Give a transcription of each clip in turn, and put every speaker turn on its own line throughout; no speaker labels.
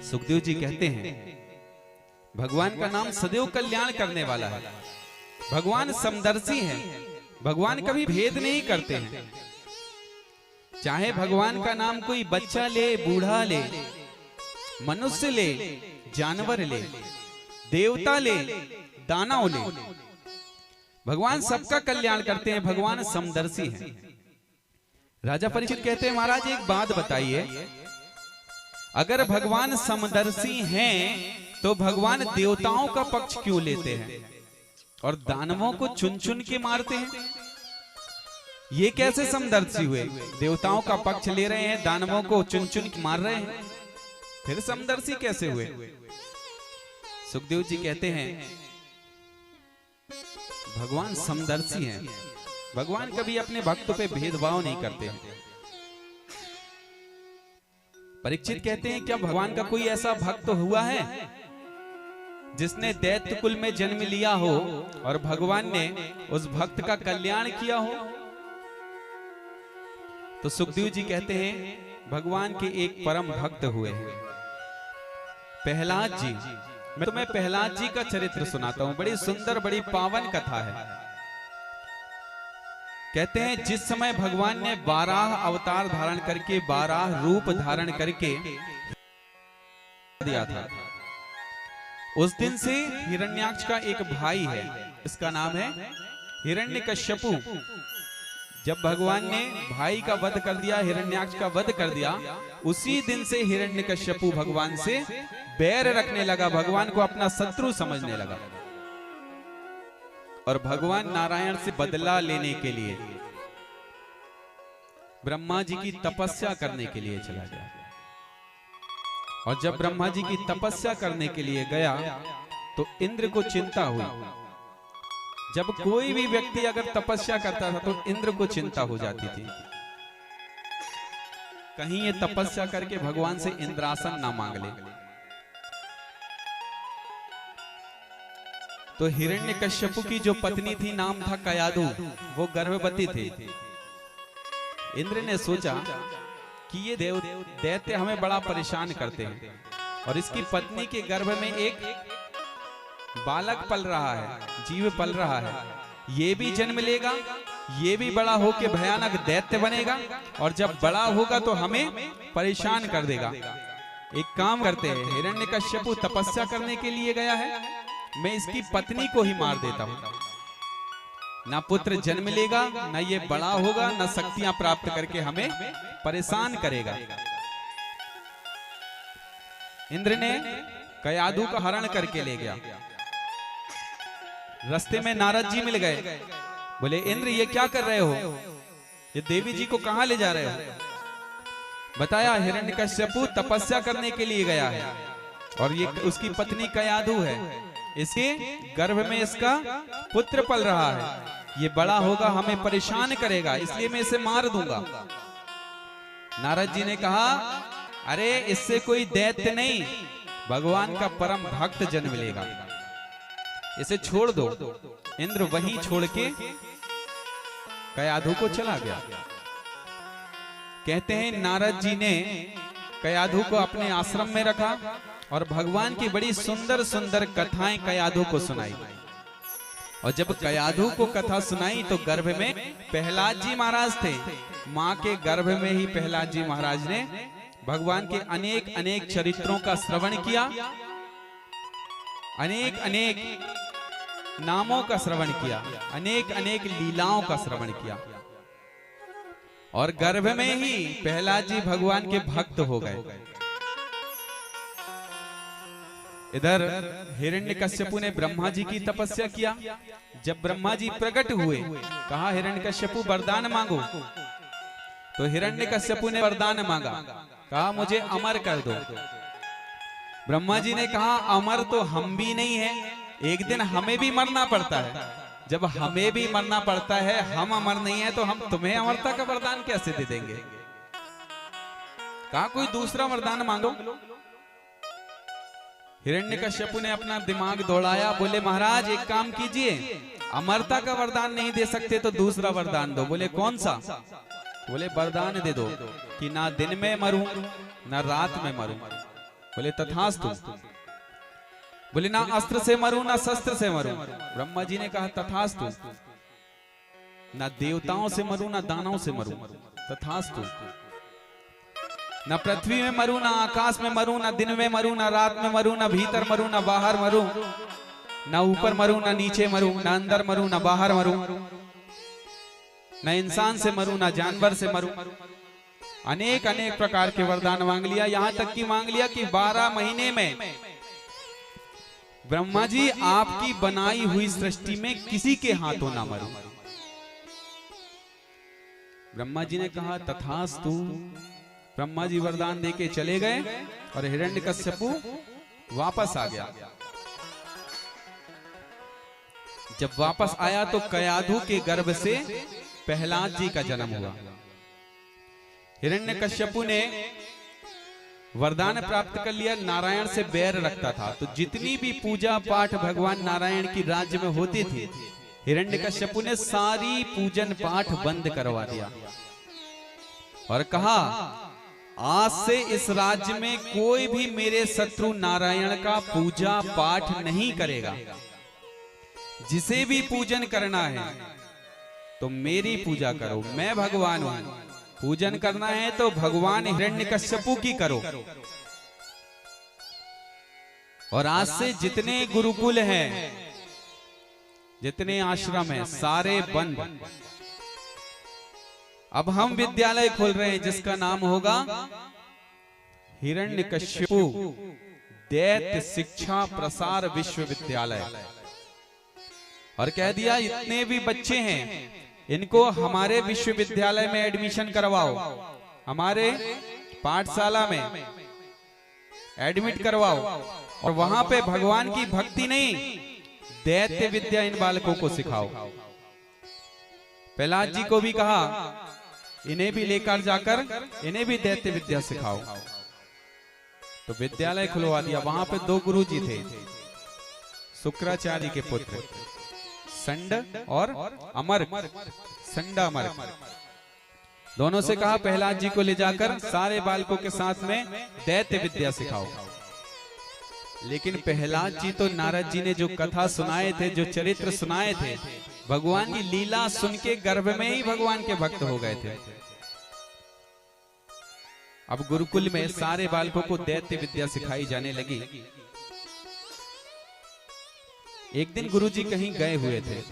सुखदेव जी कहते हैं भगवान का नाम सदैव कल्याण करने वाला है। भगवान समदर्शी हैं, भगवान कभी भेद नहीं करते हैं। चाहे भगवान का नाम कोई बच्चा ले, बूढ़ा ले, मनुष्य ले, जानवर ले, देवता ले, दानव ले, भगवान सबका कल्याण करते हैं। भगवान समदर्शी हैं। राजा परीक्षित कहते हैं महाराज एक बात बताइए, अगर भगवान समदर्शी हैं तो भगवान देवताओं का पक्ष क्यों लेते हैं और दानवों को चुन चुन के मारते हैं? ये कैसे समदर्शी हुए? देवताओं का पक्ष ले रहे हैं, दानवों को चुन चुन के मार रहे हैं, फिर समदर्शी कैसे हुए? सुखदेव जी कहते हैं भगवान समदर्शी हैं। भगवान कभी अपने भक्तों पे भेदभाव नहीं करते हैं। परीक्षित कहते हैं क्या भगवान का कोई ऐसा भक्त हुआ है जिसने दैत्य कुल में जन्म लिया हो और भगवान ने उस भक्त का कल्याण किया हो? तो सुखदेव जी कहते हैं भगवान के एक परम भक्त हुए हैं प्रहलाद जी। मैं तुम्हें प्रहलाद जी का चरित्र सुनाता हूं, बड़ी सुंदर बड़ी पावन कथा है। कहते हैं जिस समय भगवान ने 12 अवतार धारण करके 12 रूप धारण करके दिया था, उस दिन से हिरण्याक्ष का एक भाई है, इसका नाम है हिरण्यकश्यपु। जब भगवान ने भाई का वध कर दिया, हिरण्याक्ष का वध कर दिया, उसी दिन से हिरण्यकश्यपु भगवान से बैर रखने लगा, भगवान को अपना शत्रु समझने लगा और भगवान नारायण से बदला लेने के लिए ब्रह्मा जी की तपस्या करने के लिए चला गया। और जब ब्रह्मा जी की तपस्या करने के लिए गया तो इंद्र को चिंता हुई। जब कोई भी व्यक्ति अगर तपस्या करता था तो इंद्र को चिंता हो जाती थी, कहीं ये तपस्या करके भगवान से इंद्रासन ना मांग ले। तो हिरण्यकश्यपु की जो पत्नी थी, नाम था कयाधु, वो गर्भवती थी। इंद्र ने सोचा कि ये दैत्य हमें बड़ा परेशान करते हैं और इसकी पत्नी के गर्भ में एक बालक पल रहा है, जीव पल रहा है, ये भी जन्म लेगा, ये भी बड़ा होके भयानक दैत्य बनेगा और जब बड़ा होगा तो हमें परेशान कर देगा। एक काम करते हैं, हिरण्यकश्यपु तपस्या करने के लिए गया है, मैं इसकी पत्नी को ही मार देता हूं। ना पुत्र जन्म लेगा, ना ये बड़ा होगा, ना शक्तियां प्राप्त करके हमें परेशान करेगा। इंद्र ने कयाधु का हरण करके ले गया। रास्ते में नारद जी मिल गए, बोले इंद्र ये क्या कर रहे हो, ये देवी जी को कहां ले जा रहे हो? बताया हिरण्यकश्यपु तपस्या करने के लिए गया है और ये उसकी पत्नी कयाधु है, इसके गर्भ में इसका पुत्र पल रहा है, ये बड़ा होगा हमें परेशान करेगा, इसलिए मैं इसे मार दूंगा। नारद जी ने कहा अरे इससे कोई दैत्य नहीं, भगवान का परम भक्त जन्म लेगा, इसे छोड़ दो। इंद्र वहीं छोड़ के कयाधु को चला गया। कहते हैं नारद जी ने कयाधु को अपने आश्रम में रखा और भगवान की बड़ी सुंदर सुंदर कथाएं कयाधु को सुनाई। और जब कयाधु को कथा सुनाई तो गर्भ में प्रहलाद जी महाराज थे। मां के गर्भ में ही प्रहलाद जी महाराज ने भगवान के अनेक अनेक चरित्रों का श्रवण किया, अनेक अनेक नामों का श्रवण किया, अनेक अनेक लीलाओं का श्रवण किया और गर्भ में ही प्रहलाद जी भगवान के भक्त हो गए। इधर हिरण्यकश्यपु ने ब्रह्मा जी की तपस्या किया। जब ब्रह्मा जी प्रकट हुए, कहा हिरण्यकश्यपु वरदान मांगो। तो हिरण्यकश्यपु ने वरदान मांगा, कहा मुझे अमर कर दो। ब्रह्मा जी ने कहा अमर तो हम भी नहीं है, एक दिन हमें भी मरना पड़ता है, जब हमें भी मरना पड़ता है, हम अमर नहीं है तो हम तुम्हें अमरता का वरदान कैसे दे देंगे? कहा कोई दूसरा वरदान मांगो। हिरण्यकश्यपु ने अपना दिमाग दौड़ाया, बोले महाराज एक काम कीजिए, अमरता का वरदान नहीं दे सकते तो दूसरा वरदान दो। बोले कौन सा? बोले वरदान दे दो कि ना दिन में मरूं ना रात में मरूं, बोले तथास्तु। बोले ना अस्त्र से मरूं ना शस्त्र से मरूं। ब्रह्मा जी ने कहा तथास्तु। ना देवताओं से मरूं ना दानवों से मरूं, तथास्तु। ना पृथ्वी में मरूं ना आकाश में मरूं, ना दिन में मरूं ना रात में मरूं, ना भीतर मरूं ना बाहर मरूं, ना ऊपर मरूं ना नीचे मरूं, ना अंदर मरूं ना बाहर मरूं, ना इंसान से मरूं ना जानवर से मरूं। अनेक अनेक प्रकार के वरदान मांग लिया, यहां तक कि मांग लिया कि 12 महीने में ब्रह्मा जी आपकी बनाई हुई सृष्टि में किसी के हाथों ना मरूं। ब्रह्मा जी ने कहा तथास्तु। ब्रह्मा जी वरदान देके चले गए और हिरण्यकश्यपु वापस आ गया। जब वापस आया तो कयाधु के गर्भ से प्रहलाद जी का जन्म हुआ। हिरण्यकश्यपु ने वरदान प्राप्त कर लिया, नारायण से बैर रखता था, तो जितनी भी पूजा पाठ भगवान नारायण की राज्य में होती थी, हिरण्यकश्यपु ने सारी पूजन पाठ बंद करवा दिया और कहा आज से इस राज्य में कोई भी मेरे शत्रु नारायण का पूजा पाठ नहीं करेगा। जिसे भी पूजन करना है तो मेरी पूजा करो, मैं भगवान हूं। पूजन करना है तो भगवान हिरण्यकश्यपु की करो। और आज से जितने गुरुकुल हैं, जितने आश्रम हैं, सारे बंद। अब हम विद्यालय खोल रहे हैं जिसका नाम होगा हिरण्यकश्यपु दैत्य शिक्षा प्रसार विश्वविद्यालय। और कह दिया इतने भी बच्चे हैं इनको हमारे विश्वविद्यालय में एडमिशन करवाओ, हमारे पाठशाला में एडमिट करवाओ और वहां पे भगवान की भक्ति नहीं दैत्य विद्या इन बालकों को सिखाओ। प्रहलाद जी को भी कहा इन्हें भी लेकर जाकर इन्हें भी दैत्य विद्या सिखाओ। तो विद्यालय खुलवा दिया। वहां पे 2 गुरुजी थे, शुक्राचार्य के पुत्र संड और अमर, संडा अमर। दोनों से कहा प्रहलाद जी को ले जाकर सारे बालकों के साथ में दैत्य विद्या सिखाओ। लेकिन प्रहलाद जी तो नारद जी ने जो कथा सुनाए थे, जो चरित्र सुनाए थे, भगवान की लीला सुन के गर्भ में ही भगवान के भक्त हो गए थे। अब गुरुकुल में सारे बालकों को दैत्य विद्या सिखाई जाने लगी। एक दिन गुरुजी कहीं गए हुए थे,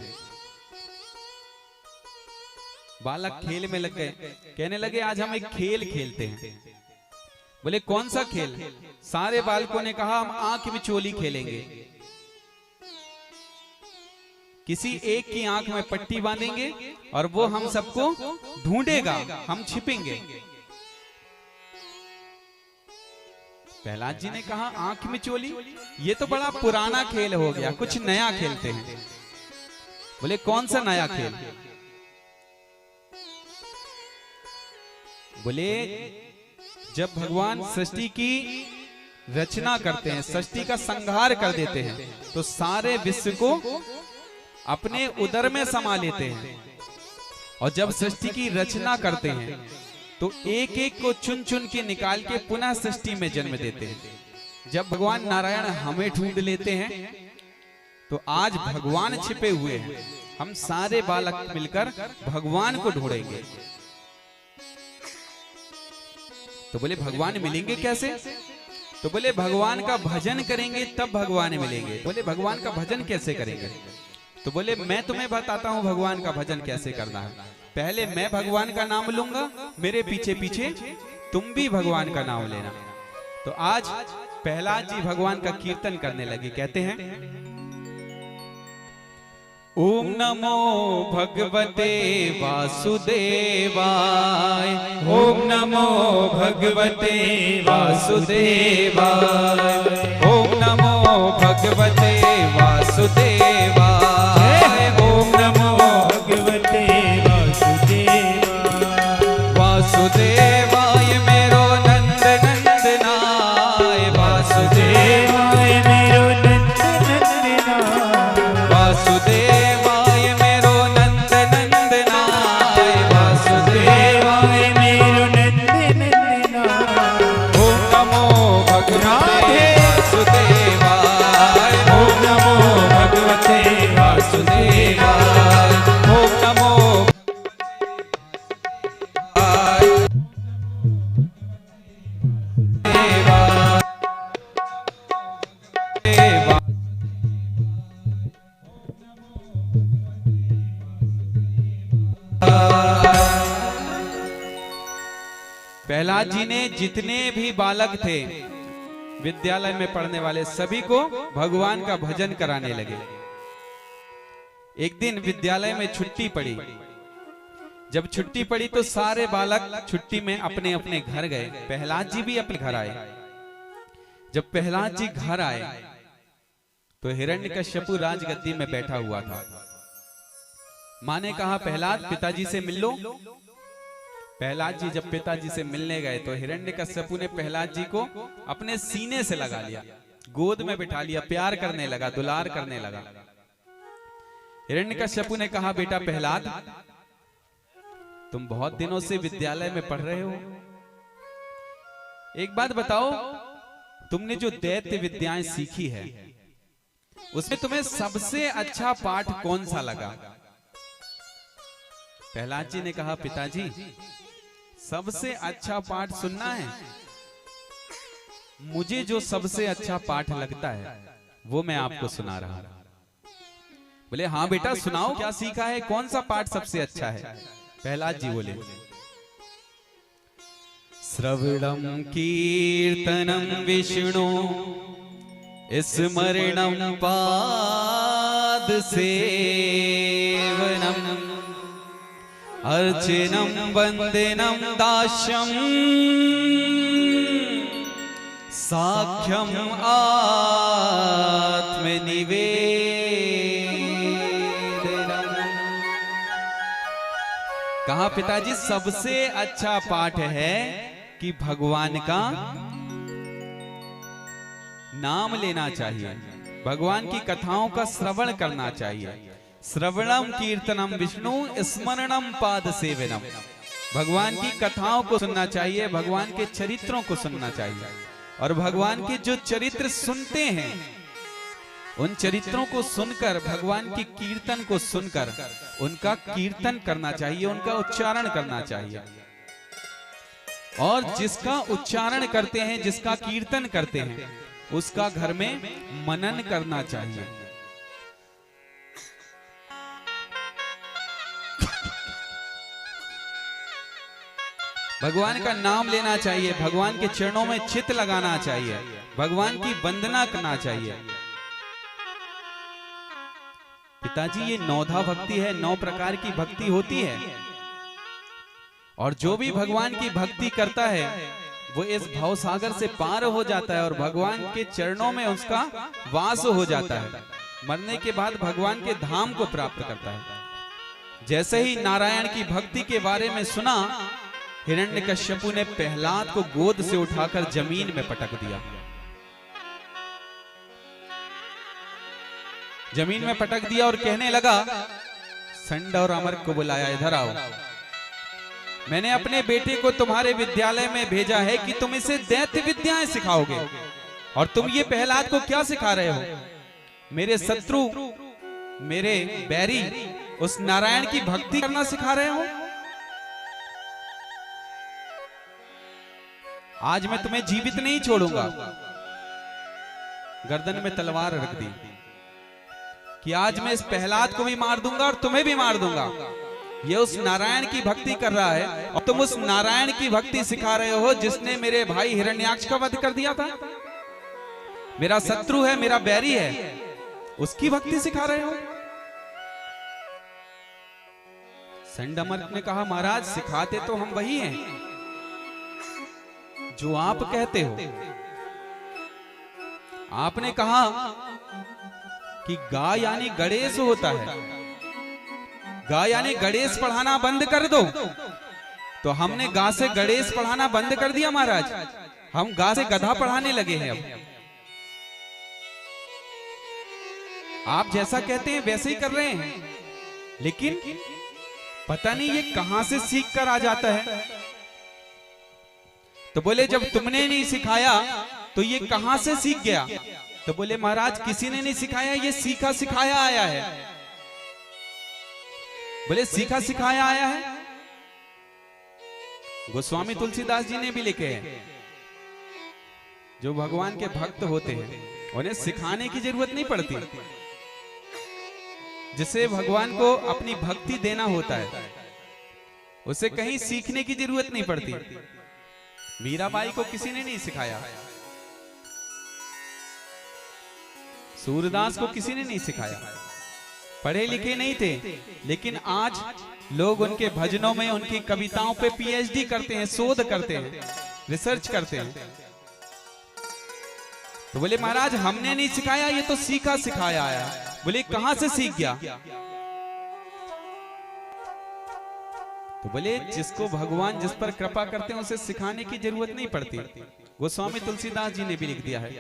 बालक खेल में लग गए, कहने लगे आज हम एक खेल खेलते हैं। बोले कौन सा खेल? सारे बालकों ने कहा हम आंख मिचोली खेलेंगे। किसी एक की आंख में पट्टी बांधेंगे और वो हम सबको ढूंढेगा, हम छिपेंगे। प्रहलाद जी ने कहा आंख मिचोली, ये तो बड़ा पुराना खेल हो गया, कुछ नया खेलते हैं। बोले कौन सा नया खेल? बोले जब भगवान सृष्टि की रचना करते हैं, सृष्टि का संहार कर देते हैं, तो सारे विश्व को अपने उदर में समा लेते हैं। और जब सृष्टि की रचना करते हैं तो एक एक को चुन चुन के निकाल के पुनः सृष्टि में जन्म देते हैं। जब भगवान नारायण हमें ढूंढ लेते हैं तो आज भगवान छिपे हुए हैं, हम सारे बालक मिलकर भगवान को ढूंढेंगे। तो बोले भगवान मिलेंगे कैसे? तो बोले भगवान का भजन करेंगे तब भगवान मिलेंगे। बोले भगवान का भजन कैसे करेंगे? तो बोले मैं तुम्हें बताता हूं भगवान का भजन कैसे करना है। पहले मैं भगवान का नाम लूंगा, मेरे पीछे पीछे तुम भी भगवान का नाम लेना। तो आज प्रहलाद जी भगवान का कीर्तन करने लगे। कहते हैं ओम नमो भगवते वासुदेवाय, ओम नमो भगवते वासुदेवाय, ओम नमो भगवते वासुदेवाय, ओम नमो भगवते वासुदेवाय। वासुदेवाय मेरो नंद नंदनाय, वासुदेवाय मेरो नंद नंदनाय, वासुदेवाय मेरो नंद नंदनाय, वासुदेवाय मेरो नंद नंदनाय। ओम नमो भगवते प्रहलाद जी ने जितने भी बालक थे विद्यालय में पढ़ने वाले सभी को भगवान का भजन कराने लगे। एक दिन विद्यालय में छुट्टी पड़ी। जब छुट्टी पड़ी तो सारे बालक छुट्टी में अपने अपने घर गए। प्रहलाद जी भी अपने घर आए। जब प्रहलाद जी घर आए तो हिरण्यकश्यपु राजगद्दी में बैठा हुआ था। मां ने कहा, प्रहलाद पिताजी से मिल लो। प्रहलाद जी जब पिताजी से मिलने गए तो हिरण्यकश्यपु ने प्रहलाद जी को अपने सीने से लगा लिया, गोद में बिठा लिया, प्यार करने लगा, दुलार करने लगा। हिरण्यकश्यपु ने कहा, बेटा प्रहलाद, तुम बहुत दिनों से विद्यालय में पढ़ रहे हो, एक बात बताओ, तुमने जो दैत्य विद्याएं सीखी है उसमें तुम्हें सबसे अच्छा पाठ कौन सा लगा? प्रहलाद जी ने कहा, पिताजी, सबसे अच्छा पाठ सुनना है। मुझे जो सबसे अच्छा पाठ लगता है वो मैं आपको सुना रहा हूं। बोले, हाँ बेटा सुनाओ, क्या सीखा है, कौन सा पाठ सबसे अच्छा है? प्रहलाद जी बोले, श्रवणं कीर्तनं विष्णु स्मरणं पाद सेवनम् अर्चनं वंदनं दास्यं साख्यम आत्मनिवेदनम्। कहा, पिताजी सबसे अच्छा पाठ है कि भगवान का नाम लेना चाहिए, भगवान की कथाओं का श्रवण करना चाहिए। श्रवणम कीर्तनम विष्णु स्मरणम पाद सेवनम। भगवान की कथाओं को सुनना चाहिए, भगवान के चरित्रों को सुनना चाहिए, और भगवान के जो चरित्र सुनते हैं उन चरित्रों को सुनकर, भगवान की कीर्तन को सुनकर उनका कीर्तन करना चाहिए, उनका उच्चारण करना चाहिए। और जिसका उच्चारण करते हैं, जिसका कीर्तन करते हैं, उसका घर में मनन करना चाहिए। भगवान का नाम लेना चाहिए, भगवान के चरणों में चित्त लगाना चाहिए, भगवान की वंदना करना चाहिए। पिताजी, ये नौधा भक्ति है, 9 प्रकार की भक्ति होती है, और जो भी भगवान की भक्ति करता है वो इस भव सागर से पार हो जाता है और भगवान के चरणों में उसका वास हो जाता है। मरने के बाद भगवान के धाम को प्राप्त करता है। जैसे ही नारायण की भक्ति के बारे में सुना, हिरण्यकश्यपु ने प्रहलाद को गोद से उठाकर जमीन में पटक दिया। जमीन में पटक दिया और कहने लगा, संड और अमर को बुलाया, इधर आओ। मैंने अपने बेटे को तुम्हारे विद्यालय में भेजा है कि तुम इसे दैत्य विद्याएं सिखाओगे, और तुम ये प्रहलाद को क्या सिखा रहे हो? मेरे शत्रु, मेरे बैरी उस नारायण की भक्ति करना सिखा रहे हो? आज मैं तुम्हें जीवित नहीं छोड़ूंगा। गर्दन में तलवार रख दी कि आज मैं इस प्रहलाद को भी मार दूंगा और तुम्हें भी मार दूंगा। ये उस नारायण की भक्ति कर रहा है और तुम उस नारायण की भक्ति सिखा रहे हो जिसने मेरे भाई हिरण्याक्ष का वध कर दिया था। मेरा शत्रु है, मेरा बैरी है, उसकी भक्ति सिखा रहे हो। संडमर्क ने कहा, महाराज सिखाते तो हम वही हैं जो आप कहते हो। आपने कहा कि गा यानी गणेश होता है, गा यानी गणेश पढ़ाना बंद कर दो। तो हमने गा से गणेश पढ़ाना बंद कर दिया महाराज, हम गा से गधा पढ़ाने लगे हैं। अब आप जैसा कहते हैं वैसे ही कर रहे हैं, लेकिन पता नहीं ये कहां से सीख कर आ जाता है। तो बोले, जब तुमने नहीं सिखाया तो ये कहां से सीख गया? तो बोले, महाराज किसी ने नहीं सिखाया, ये सीखा सिखाया आया है। बोले, सीखा सिखाया आया है? गोस्वामी तुलसीदास जी ने भी लिखे हैं, जो भगवान के भक्त होते हैं उन्हें सिखाने की जरूरत नहीं पड़ती। जिसे भगवान को अपनी भक्ति देना होता है उसे कहीं सीखने की जरूरत नहीं पड़ती। मीराबाई को किसी ने नहीं सिखाया, सूरदास को किसी ने नहीं सिखाया, पढ़े लिखे नहीं थे, लेकिन आज लोग उनके भजनों में, उनकी कविताओं पे पीएचडी करते हैं, शोध करते हैं, रिसर्च करते हैं। तो बोले महाराज हमने नहीं सिखाया, ये तो सीखा सिखाया आया। बोले कहां से सीख गया? तो बोले जिसको भगवान जिस पर कृपा करते हैं उसे सिखाने की जरूरत नहीं पड़ती। गोस्वामी तुलसीदास जी ने भी लिख दिया है,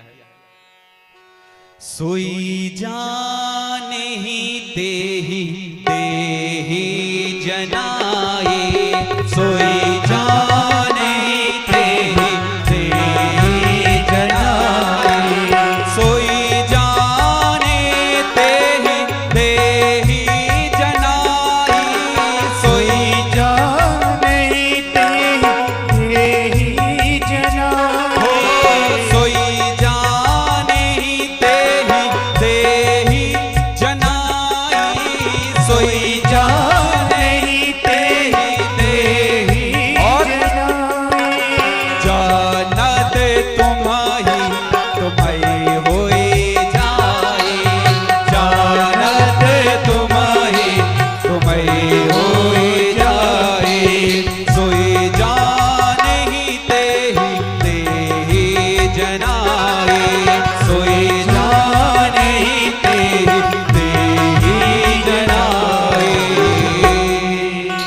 सोई जाने ही देहि देहि जनाए, सोई जाने ही देहि देहि जनाए, सोई जाने देहि देहि जनाए, सोई जाने ही देहि देहि जनाए, सोई जाने ही देहि जनाई, सोई जाने ही देहि और जानत तुम्हारी तुम्हारी होई जाए, जानत तुम्हारी तुम्हारी होई जाए, सोई जाने ही देहि जनाए, सोई जाने ही देहि जनाए।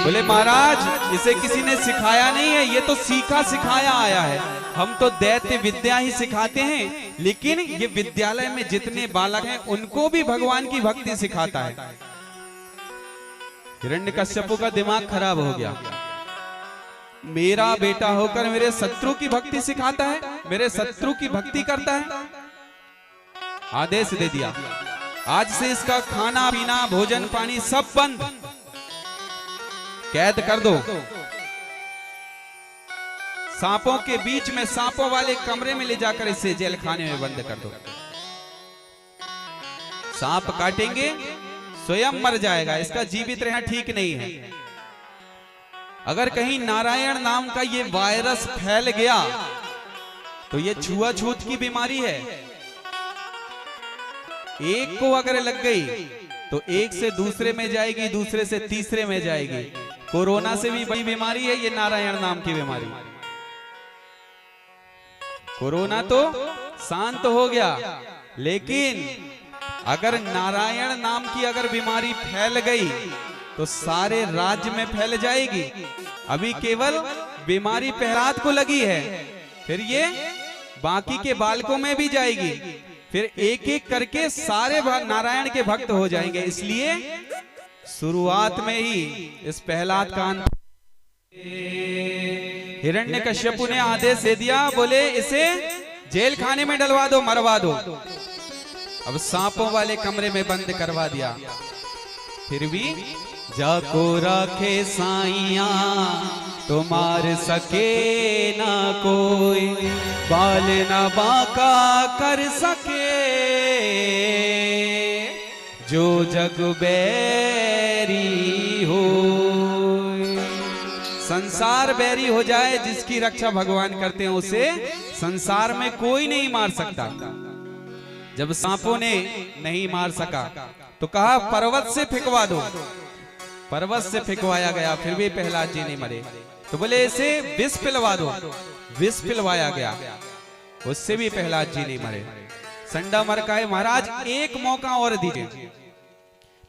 बोले महाराज इसे किसी ने सिखाया नहीं है, ये तो सीखा सिखाया आया है। हम तो दैत्य विद्या ही सिखाते हैं, लेकिन ये विद्यालय में जितने बालक हैं उनको भी भगवान की भक्ति सिखाता है। हिरण्यकश्यपु का दिमाग खराब हो गया, मेरा बेटा होकर मेरे शत्रु की भक्ति सिखाता है, मेरे शत्रु की भक्ति करता है। आदेश दे दिया, आज से इसका खाना पीना भोजन पानी सब बंद, कैद कर दो, सांपों के बीच में, सांपों वाले कमरे में ले जाकर इसे जेल खाने में बंद कर दो। सांप काटेंगे स्वयं मर जाएगा, इसका जीवित रहना ठीक नहीं है। अगर कहीं नारायण नाम का ये वायरस फैल गया तो ये छुआछूत की बीमारी है। एक को अगर लग गई तो एक से दूसरे में जाएगी, दूसरे से तीसरे में जाएगी। कोरोना से भी बड़ी बीमारी है ये नारायण नाम की बीमारी। कोरोना तो शांत हो गया, लेकिन अगर नारायण नाम की अगर बीमारी फैल गई तो सारे राज्य में फैल जाएगी। अभी केवल बीमारी प्रहलाद को लगी है, फिर ये बाकी के बालकों में भी जाएगी, फिर एक एक करके सारे नारायण के भक्त हो जाएंगे। इसलिए शुरुआत में ही इस प्रहलाद का अंत हिरण्यकश्यपु ने आदेश दे दिया, बोले इसे जेल खाने में डलवा दो, मरवा दो। अब सांपों वाले कमरे में बंद करवा दिया। फिर भी जाको राखे साइया तो मार सके ना कोई, बाल ना बाका कर सके, जो जग बैरी हो। संसार बैरी हो जाए, जिसकी रक्षा भगवान करते हैं उसे संसार में कोई नहीं मार सकता। जब सांपों ने नहीं मार सका तो कहा पर्वत से फेंकवा दो। पर्वत से फेंकवाया गया, फिर भी प्रहलाद जी नहीं मरे। तो बोले इसे विष पिलवा दो, विष पिलवाया गया, उससे भी प्रहलाद जी नहीं मरे। संडा मर का है, महाराज एक मौका और दीजिए।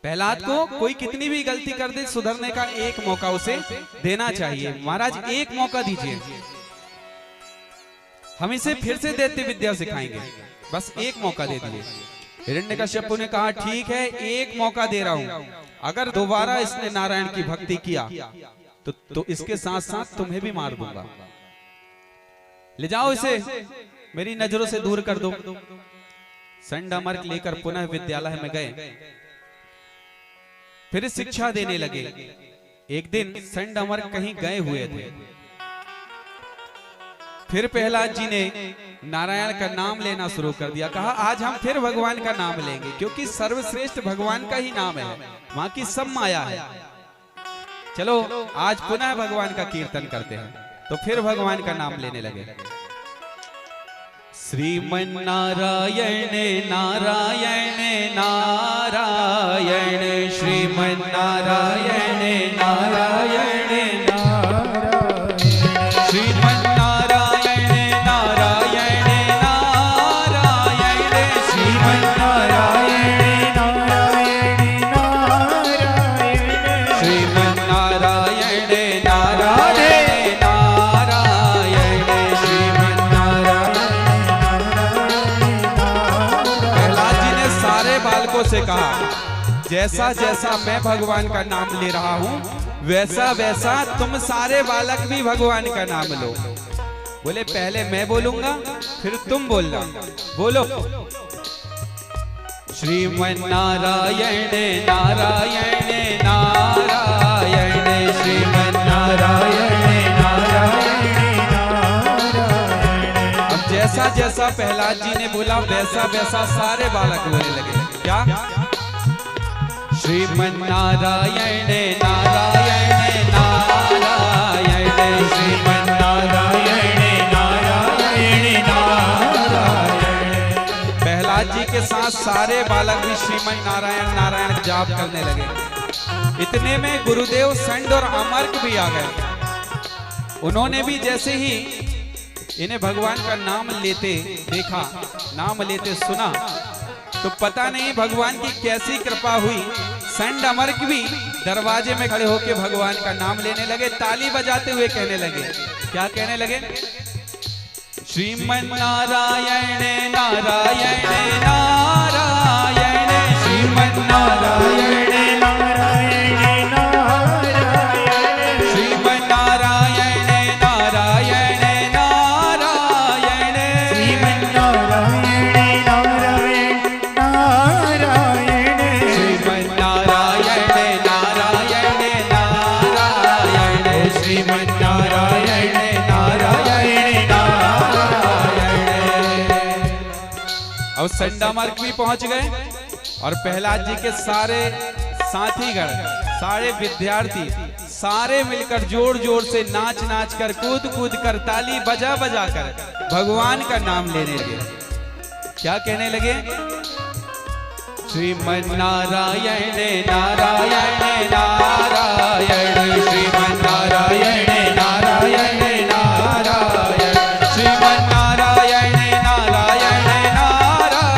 प्रहलाद को कोई कितनी भी गलती कर दे, सुधरने का एक मौका उसे देना चाहिए। महाराज एक मौका दीजिए, हम इसे फिर से दैत्य विद्या सिखाएंगे, बस एक मौका दे दीजिए। हिरण्यकश्यपु ने कहा ठीक है, एक मौका दे रहा हूं, अगर दोबारा इसने नारायण की भक्ति किया तो इसके साथ साथ तुम्हें भी मार दूंगा। ले जाओ इसे, मेरी नजरों से दूर कर दो। संडामर्क लेकर पुनः विद्यालय में गए, फिर शिक्षा देने लगे। एक दिन संडामर्क कहीं गए हुए थे, फिर प्रहलाद जी ने नारायण का नाम लेना शुरू कर दिया। कहा आज हम फिर भगवान का नाम लेंगे, क्योंकि सर्वश्रेष्ठ भगवान का ही नाम है, वहां की सब माया है। चलो आज पुनः भगवान का कीर्तन करते हैं। तो फिर भगवान का नाम लेने लगे। श्रीमन नारायण नारायण नारायण, श्रीमन नारायण नारायण नारायण, श्रीमन नारायण नारायण नारायण, श्रीमन नारायण नारायण नारायण, श्रीमन नारायण नारायण नारायण, श्रीमन बालकों से कहा, जैसा जैसा मैं भगवान का नाम ले रहा हूं वैसा वैसा तुम सारे बालक भी भगवान का नाम लो। बोले पहले मैं बोलूंगा फिर तुम बोलना। बोलो, श्रीमन नारायण नारायण नारायण, श्रीमन नारायण नारायण नारायण। अब जैसा जैसा प्रहलाद जी ने बोला वैसा वैसा सारे बालक बोलने लगे। क्या? श्रीमन नारायण नारायण नारायण, श्रीमन नारायण नारायण नारायण। प्रहलाद जी के साथ सारे बालक भी श्रीमन नारायण नारायण जाप करने लगे। इतने में गुरुदेव संड और अमर्क भी आ गए। उन्होंने भी जैसे ही इन्हें भगवान का नाम लेते देखा, नाम लेते सुना, तो पता नहीं भगवान की कैसी कृपा हुई, संड अमर्क भी दरवाजे में खड़े होकर भगवान का नाम लेने लगे, ताली बजाते हुए कहने लगे। क्या कहने लगे? श्रीमन नारायण नारायण नारायण, श्रीमन नारायण नारायण नारायण, श्रीमन नारायण नारायण नारायण, श्रीमन नारायण नारायण नारायण, श्रीमन नारायण नारायण नारायण, श्रीमन नारायण नारायण नारायण। अब संडामार्ग भी पहुंच गए और प्रहलाद जी के सारे साथीगण, सारे विद्यार्थी सारे मिलकर जोर जोर से नाच नाच कर, कूद कूद कर, ताली बजा बजा कर भगवान का नाम लेने लगे। क्या कहने लगे? श्रीमन नारायण नारायण नारायण, श्रीमन नारायण नारायण नारायण, श्रीमन नारायण नारायण नारायण,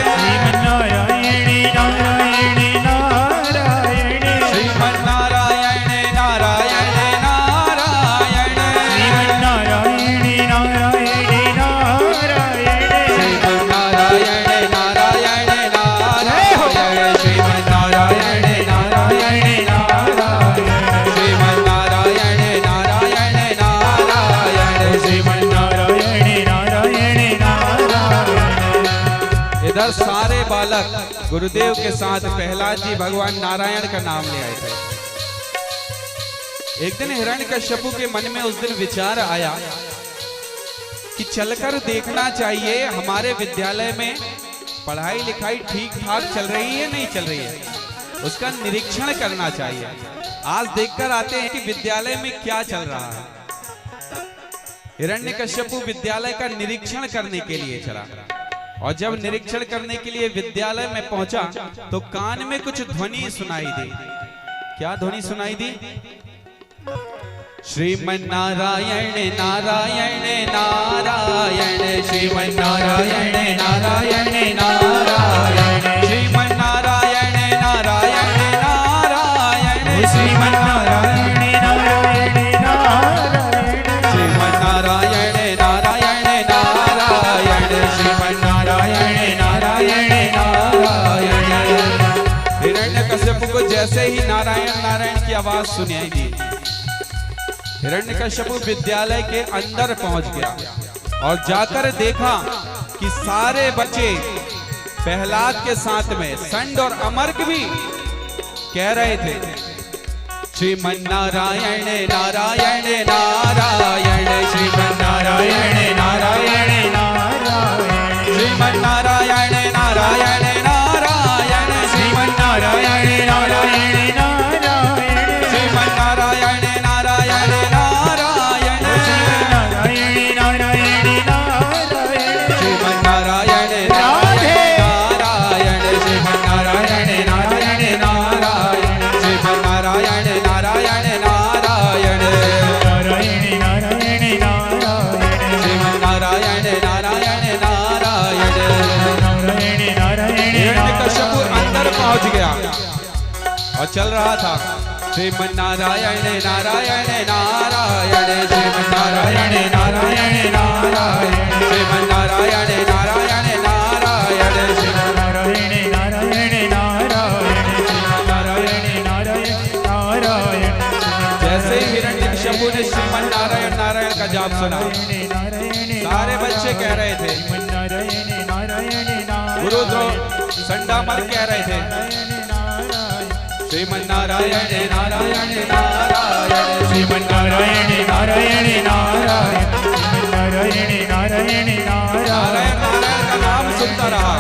श्रीमन नारायण नारायण नारायण, श्रीमन नारायण नारायण नारायण, श्रीमन नारायण नारायण नारायण, श्रीमन नारायण नारायण नारायण, श्रीमन नारायण नारायण नारायण, श्रीमन नारायण नारायण नारायण, श्रीमन नारायण नारायण नारायण। इधर सारे बालक गुरुदेव के साथ प्रहलाद जी भगवान नारायण का नाम ले आए थे। एक दिन हिरण्यकश्यपु के मन में उस दिन विचार आया कि चलकर देखना चाहिए हमारे विद्यालय में पढ़ाई लिखाई ठीक ठाक चल रही है नहीं चल रही है, उसका निरीक्षण करना चाहिए। आज देखकर आते हैं कि विद्यालय में क्या चल रहा है। हिरण्यकश्यपु विद्यालय का निरीक्षण करने के लिए चला और जब निरीक्षण करने के लिए विद्यालय में पहुंचा तो कान में कुछ ध्वनि सुनाई दी। क्या ध्वनि सुनाई दी? श्रीमन नारायण नारायण नारायण, श्रीमन नारायण नारायण नारायण, श्रीमन नारायण नारायण नारायण, श्रीमन नारायण नारायण नारायण, श्रीमन नारायण नारायण नारायण, श्रीमन नारायण नारायण नारायण। हिरण्यकश्यप को जैसे ही नारायण नारायण की आवाज सुनाई दी, हिरण्यकश्यप विद्यालय के अंदर पहुंच गया और जाकर देखा कि सारे बच्चे प्रहलाद के साथ में संड और अमर्क भी कह रहे थे, श्रीमन नारायण नारायण नारायण, श्रीमन नारायण नारायण नारायण, श्रीमन नारायण नारायण नारायण, श्रीमन नारायण नारायण नारायण, श्रीमन नारायण नारायण नारायण, और चल रहा था श्रीमन्नारायण नारायण नारायण श्रीमन्नारायण नारायण नारायण श्रीमन्नारायण नारायण नारायण श्रीमन्नारायण नारायण नारायण श्रीमन्नारायण नारायण नारायण। जैसे ही हिरण्यकशिपु ने श्रीमन्नारायण नारायण का जाप सुना, सारे बच्चे कह रहे थे, गुरु संडामर कह रहे थे, श्रीमन्नारायण नारायण नारायण श्रीमन्नारायण नारायण नारायण नारायण नारायण नारायण का नाम सुनता रहा,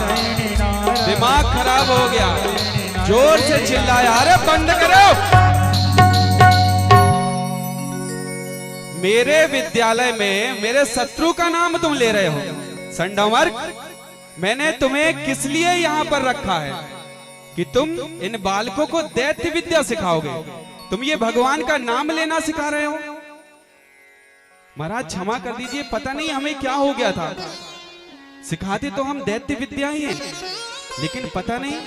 दिमाग खराब हो गया, जोर से चिल्लाया, अरे बंद करो, मेरे विद्यालय में मेरे शत्रु का नाम तुम ले रहे हो। संडामर, मैंने तुम्हें किस लिए यहाँ पर रखा है कि तुम इन बालकों को दैत्य विद्या सिखाओगे, तुम ये भगवान का नाम लेना सिखा रहे हो। महाराज क्षमा कर दीजिए, पता नहीं हमें क्या हो गया था, सिखाते तो हम दैत्य विद्या ही हैं, लेकिन पता नहीं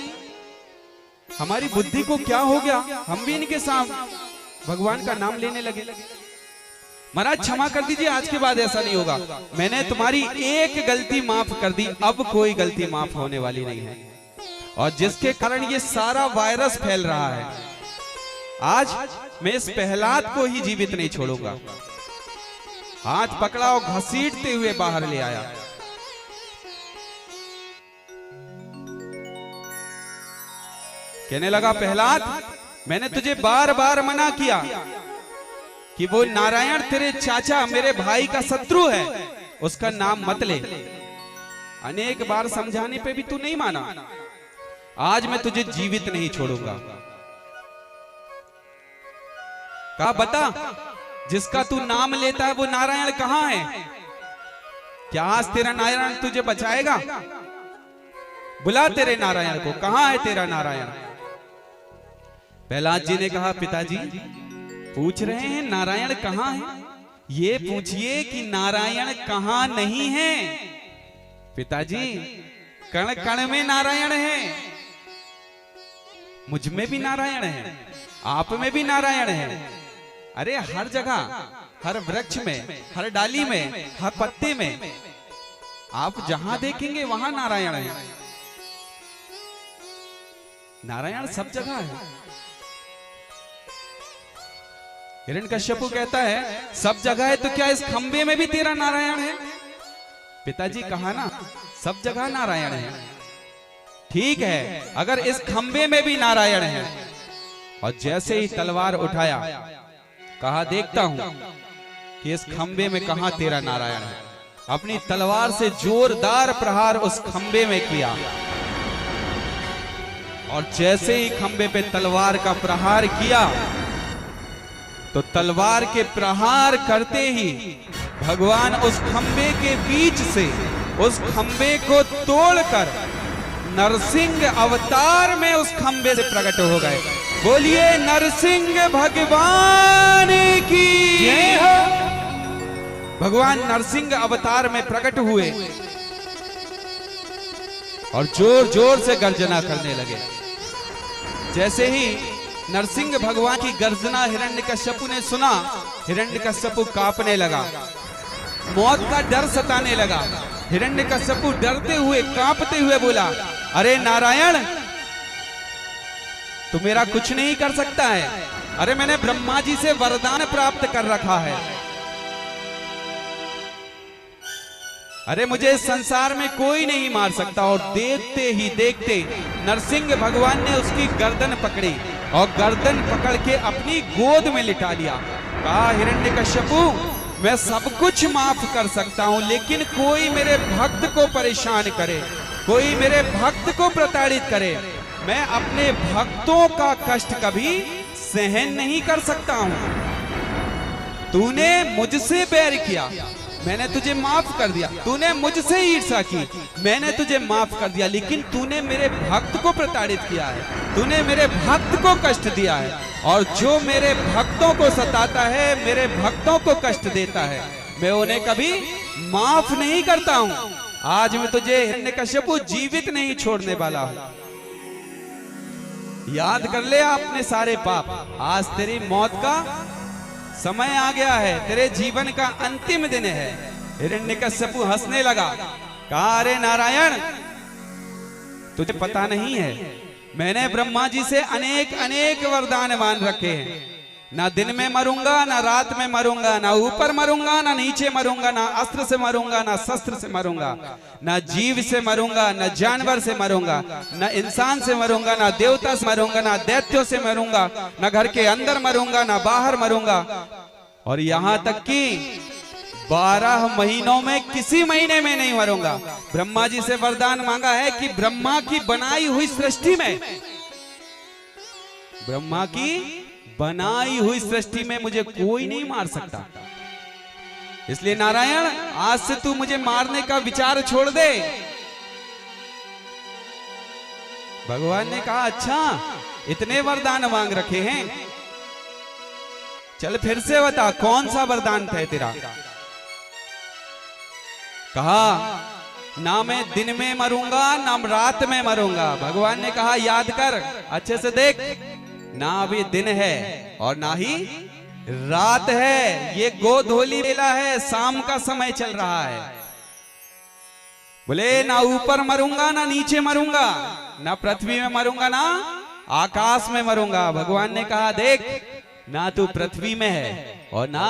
हमारी बुद्धि को क्या हो गया, हम भी इनके साथ भगवान का नाम लेने लगे। महाराज क्षमा कर दीजिए, आज के बाद ऐसा नहीं होगा, मैंने तुम्हारी एक गलती माफ कर दी, अब कोई गलती माफ होने वाली नहीं है, और जिसके कारण ये सारा वायरस फैल रहा है, आज मैं इस प्रहलाद को ही जीवित नहीं छोड़ूंगा। हाथ पकड़ा और घसीटते हुए बाहर ले आया। कहने लगा, प्रहलाद, मैंने तुझे बार बार मना किया कि वो नारायण तेरे चाचा मेरे भाई का शत्रु है, उसका नाम मत ले। अनेक बार समझाने पे भी तू नहीं माना, आज मैं तुझे जीवित नहीं छोड़ूंगा। कहा, बता, जिसका तू नाम लेता है वो नारायण कहां है? क्या आज तेरा नारायण तुझे बचाएगा? बुला तेरे नारायण को, कहां है तेरा नारायण? प्रहलाद जी ने कहा, पिताजी पूछ रहे हैं नारायण कहां है, ये पूछिए कि नारायण कहां नहीं है। पिताजी, कण कण में नारायण है, मुझ में भी नारायण है, आप में भी नारायण है। अरे हर जगह, हर वृक्ष में, हर डाली में, हर पत्ते में, आप जहां देखेंगे वहां नारायण है। नारायण सब जगह है। हिरण्यकश्यपु कहता है, सब जगह है तो क्या इस खंबे में भी तेरा नारायण है? पिताजी कहा ना, सब जगह नारायण है। ठीक है, अगर इस खंबे में भी नारायण है। और जैसे ही तलवार उठाया, कहा, देखता हूं कि इस खंबे में कहां तेरा नारायण है। अपनी तलवार से जोरदार प्रहार उस खंबे में किया, और जैसे ही खंबे पे तलवार का प्रहार किया, तो तलवार के प्रहार करते ही भगवान उस खंबे के बीच से उस खंबे को तोड़कर नरसिंह अवतार में उस खंबे से प्रकट हो गए। बोलिए नरसिंह भगवान की जय हो। भगवान नरसिंह अवतार में प्रकट हुए और जोर जोर से गर्जना करने लगे। जैसे ही नरसिंह भगवान की गर्जना हिरण्यकश्यपु ने सुना, हिरण्यकश्यपु कांपने लगा, मौत का डर सताने लगा। हिरण्यकश्यपु डरते हुए, कांपते हुए बोला, अरे नारायण, तू मेरा कुछ नहीं कर सकता है। अरे मैंने ब्रह्मा जी से वरदान प्राप्त कर रखा है। अरे मुझे इस संसार में कोई नहीं मार सकता। और देखते ही देखते नरसिंह भगवान ने उसकी गर्दन पकड़ी और गर्दन पकड़ के अपनी गोद में लिटा लिया। कहा, हिरण्यकश्यपु, मैं सब कुछ माफ कर सकता हूं, लेकिन कोई मेरे भक्त को परेशान करे, कोई मेरे भक्त को प्रताड़ित करे, मैं अपने भक्तों का कष्ट कभी सहन नहीं कर सकता हूं। तूने मुझसे बैर किया, मैंने तुझे माफ कर दिया। तूने मुझसे ईर्ष्या की, मैंने तुझे माफ कर दिया, लेकिन तूने मेरे भक्त को प्रताड़ित किया है, तूने मेरे भक्त को कष्ट दिया है। और जो मेरे भक्तों को सताता है, मेरे भक्तों को कष्ट देता है, मैं उन्हें कभी माफ नहीं करता हूं। आज मैं तुझे हिरण्यकश्यपु जीवित नहीं छोड़ने वाला हूं। याद कर ले अपने सारे पाप। आज तेरी मौत का समय आ गया है, तेरे जीवन का अंतिम दिन है। हिरण्यकश्यपु हंसने लगा, कहा अरे नारायण, तुझे पता नहीं है, मैंने ब्रह्मा जी से अनेक अनेक वरदान मान रखे हैं। ना दिन में मरूंगा, ना रात में मरूंगा, ना ऊपर मरूंगा, ना नीचे मरूंगा, ना अस्त्र से मरूंगा, ना शस्त्र से मरूंगा, ना जीव से मरूंगा, ना जानवर से मरूंगा, ना इंसान से मरूंगा, ना देवता से मरूंगा, ना दैत्यों से मरूंगा, ना घर के अंदर मरूंगा, ना बाहर मरूंगा। और यहां तक कि 12 महीनों में किसी महीने में नहीं मरूंगा। ब्रह्मा जी से वरदान मांगा है कि ब्रह्मा की बनाई हुई सृष्टि में, ब्रह्मा की बनाई हुई सृष्टि में मुझे कोई नहीं मार सकता। इसलिए नारायण, आज से तू मुझे मारने का विचार छोड़ दे। भगवान ने कहा अच्छा, इतने वरदान मांग रखे हैं, चल फिर से बता कौन सा वरदान था तेरा। कहा ना मैं दिन में मरूंगा, ना रात में मरूंगा। भगवान ने कहा याद कर, अच्छे से देख, ना अभी दिन है और ना ही रात है, ये गोधूली बेला है, शाम का समय चल रहा है। बोले ना ऊपर मरूंगा, ना नीचे मरूंगा, ना पृथ्वी में मरूंगा, ना आकाश में मरूंगा। भगवान ने कहा देख, ना तू पृथ्वी में है और ना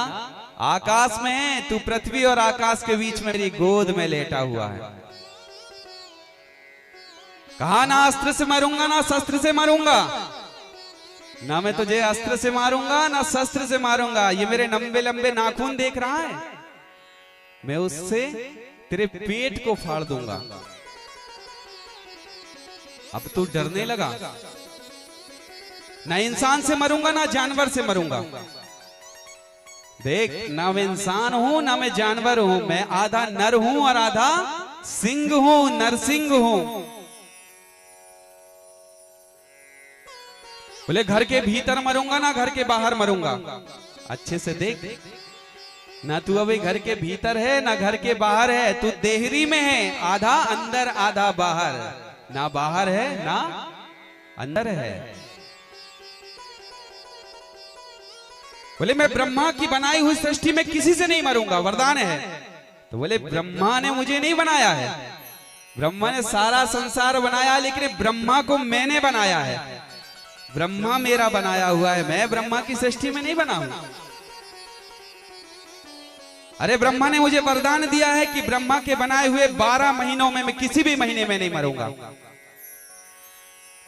आकाश में है, तू पृथ्वी और आकाश के बीच में मेरी गोद में लेटा हुआ है। कहा ना अस्त्र से मरूंगा, ना शस्त्र से मरूंगा, ना मैं तुझे अस्त्र से मारूंगा, ना शस्त्र से मारूंगा। ये मेरे लंबे लंबे नाखून देख रहा है, मैं उससे तेरे पेट को फाड़ दूंगा। अब तू डरने लगा। ना इंसान से मरूंगा, ना जानवर से मरूंगा। देख, ना मैं इंसान हूं, ना मैं जानवर हूं, मैं आधा नर हूं और आधा सिंह हूं, नरसिंह हूं। बोले घर के भीतर मरूंगा, ना घर के बाहर मरूंगा। अच्छे से देख, ना तू अभी घर के भीतर है, ना घर के बाहर है, तू देहरी में है, आधा अंदर आधा बाहर, ना बाहर है ना अंदर है। बोले मैं ब्रह्मा की बनाई हुई सृष्टि में किसी से नहीं मरूंगा, वरदान है। तो बोले ब्रह्मा ने मुझे नहीं बनाया है, ब्रह्मा ने सारा संसार बनाया, लेकिन ब्रह्मा को मैंने बनाया है। ब्रह्मा मेरा बनाया हुआ है, मैं ब्रह्मा की सृष्टि में नहीं बना हूं। अरे ब्रह्मा ने मुझे वरदान दिया है कि ब्रह्मा के बनाए हुए 12 महीनों में मैं किसी भी महीने में नहीं मरूंगा।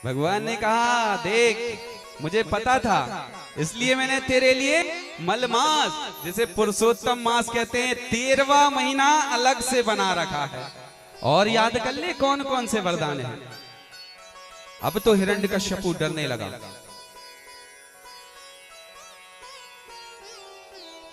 भगवान ने कहा देख, मुझे पता था, इसलिए मैंने तेरे लिए मलमास, जिसे पुरुषोत्तम मास कहते हैं, 13वां महीना अलग से बना रखा है। और याद कर ले कौन कौन से वरदान है। अब तो हिरण्यकश्यपु डरने लगा,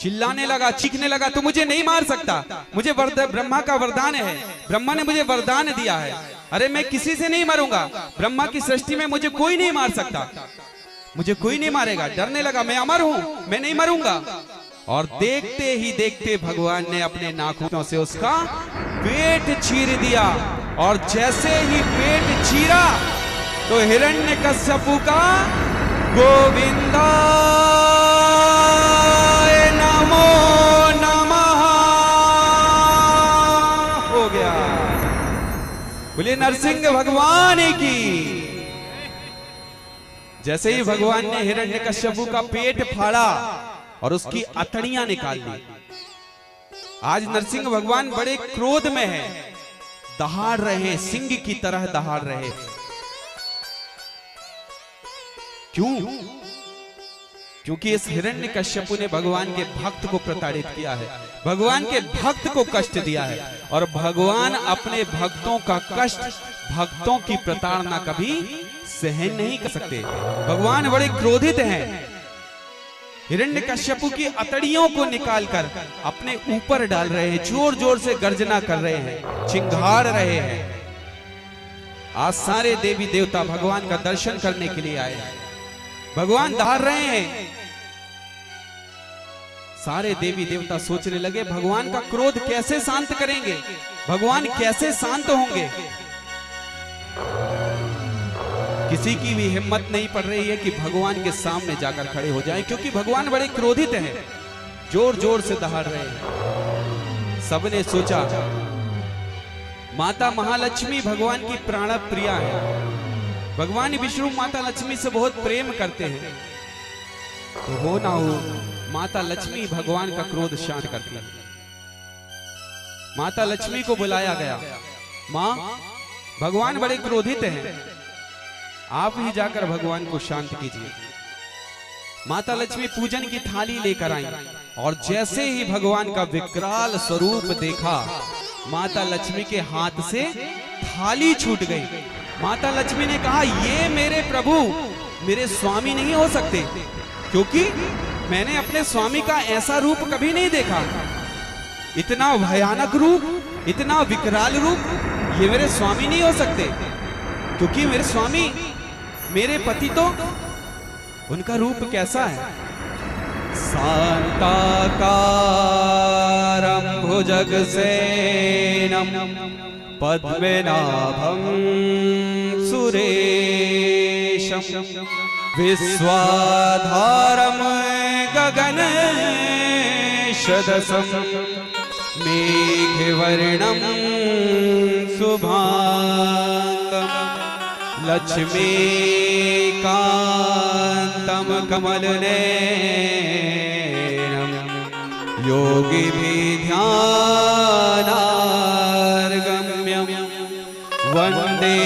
चिल्लाने लगा, चीखने लगा, तू मुझे नहीं मार सकता, मुझे ब्रह्मा का वरदान है, ब्रह्मा ने मुझे वरदान दिया है। अरे मैं किसी से नहीं मरूंगा, ब्रह्मा की सृष्टि में मुझे कोई नहीं मार सकता, मुझे कोई नहीं मारेगा। डरने लगा, मैं अमर हूं, मैं नहीं मरूंगा। और देखते ही देखते भगवान ने अपने नाखूनों से उसका पेट चीर दिया। और जैसे ही पेट चीरा तो हिरण्यकश्यपु का गोविंदा नमो नमः हो गया। बोलिए नरसिंह भगवान की। जैसे ही भगवान ने हिरण्यकश्यपु का पेट फाड़ा और उसकी अतड़ियां निकाल ली। आज नरसिंह भगवान बड़े क्रोध में हैं, दहाड़ रहे हैं, सिंह की तरह दहाड़ रहे हैं। क्यों? क्योंकि इस हिरण्यकश्यपु ने भगवान के भक्त को प्रताड़ित किया है, भगवान के भक्त को कष्ट दिया है। और भगवान अपने भक्तों का कष्ट, भक्तों की प्रताड़ना कभी सहन नहीं कर सकते। भगवान बड़े क्रोधित हैं। हिरण्यकश्यपु की अतड़ियों को निकालकर अपने ऊपर डाल रहे हैं, जोर जोर से गर्जना कर रहे हैं, चिंगाड़ रहे हैं। आज सारे देवी देवता भगवान का दर्शन करने के लिए आए हैं। भगवान दहाड़ रहे हैं। सारे देवी देवता सोचने लगे भगवान का क्रोध कैसे शांत करेंगे, भगवान कैसे शांत होंगे। किसी की भी हिम्मत नहीं पड़ रही है कि भगवान के सामने जाकर खड़े हो जाएं, क्योंकि भगवान बड़े क्रोधित हैं, जोर जोर से दहाड़ रहे हैं। सबने सोचा माता महालक्ष्मी भगवान की प्राण प्रिया है, भगवान विष्णु माता लक्ष्मी से बहुत प्रेम करते हैं, तो हो ना हो माता लक्ष्मी भगवान का क्रोध शांत करती है। माता लक्ष्मी को बुलाया गया, मां भगवान बड़े क्रोधित हैं, आप ही जाकर भगवान को शांत कीजिए। माता लक्ष्मी पूजन की थाली लेकर आई और जैसे ही भगवान का विकराल स्वरूप देखा, माता लक्ष्मी के हाथ से थाली छूट गई। माता लक्ष्मी ने कहा, ये मेरे प्रभु मेरे स्वामी नहीं हो सकते, क्योंकि मैंने अपने स्वामी का ऐसा रूप कभी नहीं देखा। इतना भयानक रूप, इतना विकराल रूप, ये मेरे स्वामी नहीं हो सकते, क्योंकि मेरे स्वामी, मेरे पति तो, उनका रूप कैसा है? शांताकारं भुजगसेनं पद्मनाभं सुरेशं विश्वाधारं गगनसदृशं मेघवर्णं शुभांगं लक्ष्मीकान्तं कमलनयनं योगिभिर्ध्यानार्गम्यं वन्दे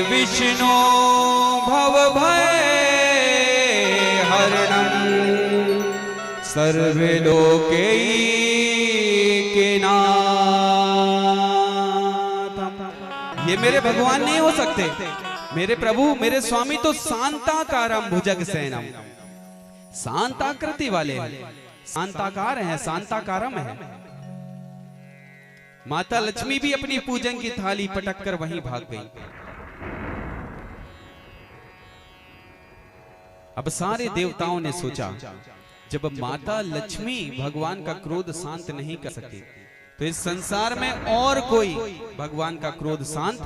विष्णु भवभयहरणं सर्वलोकैकनाथं। ये मेरे भगवान नहीं हो सकते, मेरे प्रभु, मेरे स्वामी तो शांताकारं भुजगसेनं, शांताकृति वाले हैं, शांताकार हैं, शांताकारम है। माता लक्ष्मी भी अपनी पूजन की थाली पटक कर वहीं भाग गई। अब सारे देवताओं ने सोचा, जब माता लक्ष्मी भगवान का क्रोध शांत नहीं कर सकी, तो इस संसार में और कोई भगवान का क्रोध शांत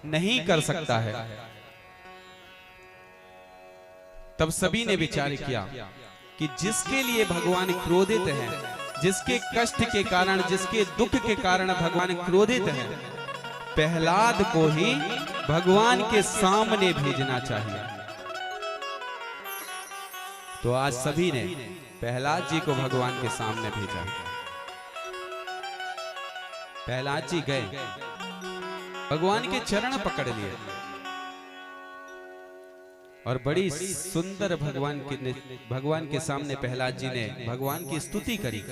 नहीं कर सकता है। तब सभी ने विचार किया कि जिसके लिए भगवान क्रोधित हैं, जिसके कष्ट के कारण, जिसके दुख के कारण भगवान क्रोधित हैं, प्रहलाद को ही भगवान के सामने भेजना चाहिए। तो आज सभी ने प्रहलाद जी को भगवान के सामने भेजा। प्रहलाद जी गए, भगवान के चरण पकड़ लिए और बड़ी सुंदर भगवान के सामने प्रहलाद जी ने भगवान की स्तुति करी।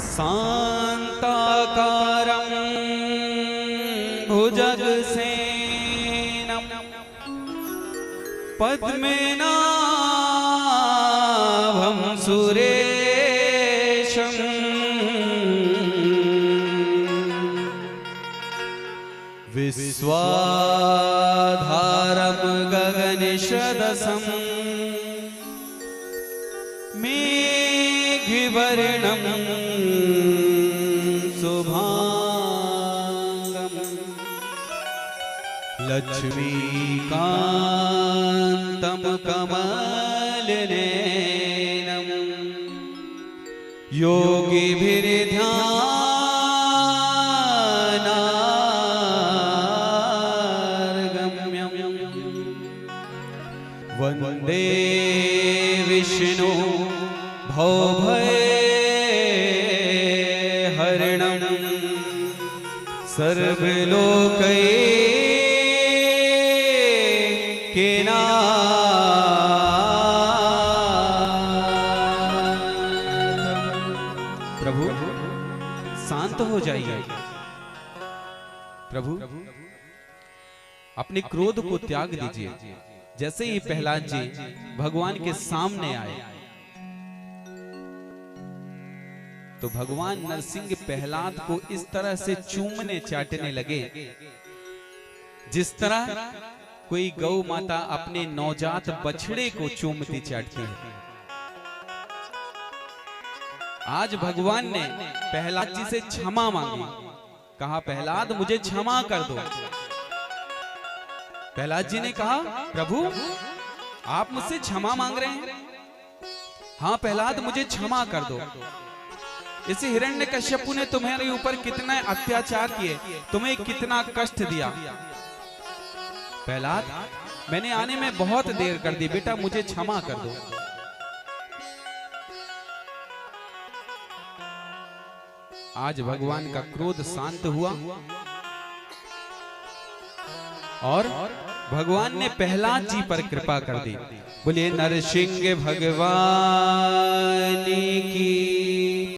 शांताकारं भुजगसेनं पद्मनाभं सुरेशं विश्वाधारं गगनसदृशं मेघवर्णं शुभांगं लक्ष्मीकान्तं कमलनयनं योगिभिर्ध्यानार्गम्यं वन्दे विष्णु भवभयहरणं सर्वलोकैकनाथं। प्रभु शांत हो जाइए, प्रभु अपने क्रोध को त्याग दीजिए। जैसे ही प्रहलाद जी भगवान के सामने आए, तो भगवान नरसिंह प्रहलाद को इस तरह से चूमने चाटने लगे, जिस तरह कोई गौ माता अपने नवजात बछड़े को चूमती चाटती है। आज भगवान ने प्रहलाद जी से क्षमा मांगी, कहा प्रहलाद मुझे क्षमा कर दो। प्रहलाद जी ने कहा प्रभु आप मुझसे क्षमा मांग रहे हैं? हाँ प्रहलाद मुझे क्षमा कर दो। इस हिरण्यकश्यपु ने तुम्हारे ऊपर कितना अत्याचार किए, तुम्हें कितना कष्ट दिया। प्रहलाद मैंने आने में बहुत देर कर दी, बेटा मुझे क्षमा कर दो। आज भगवान का क्रोध शांत हुआ और भगवान ने प्रहलाद जी पर कृपा कर दी। बोलिए नरसिंह भगवान की।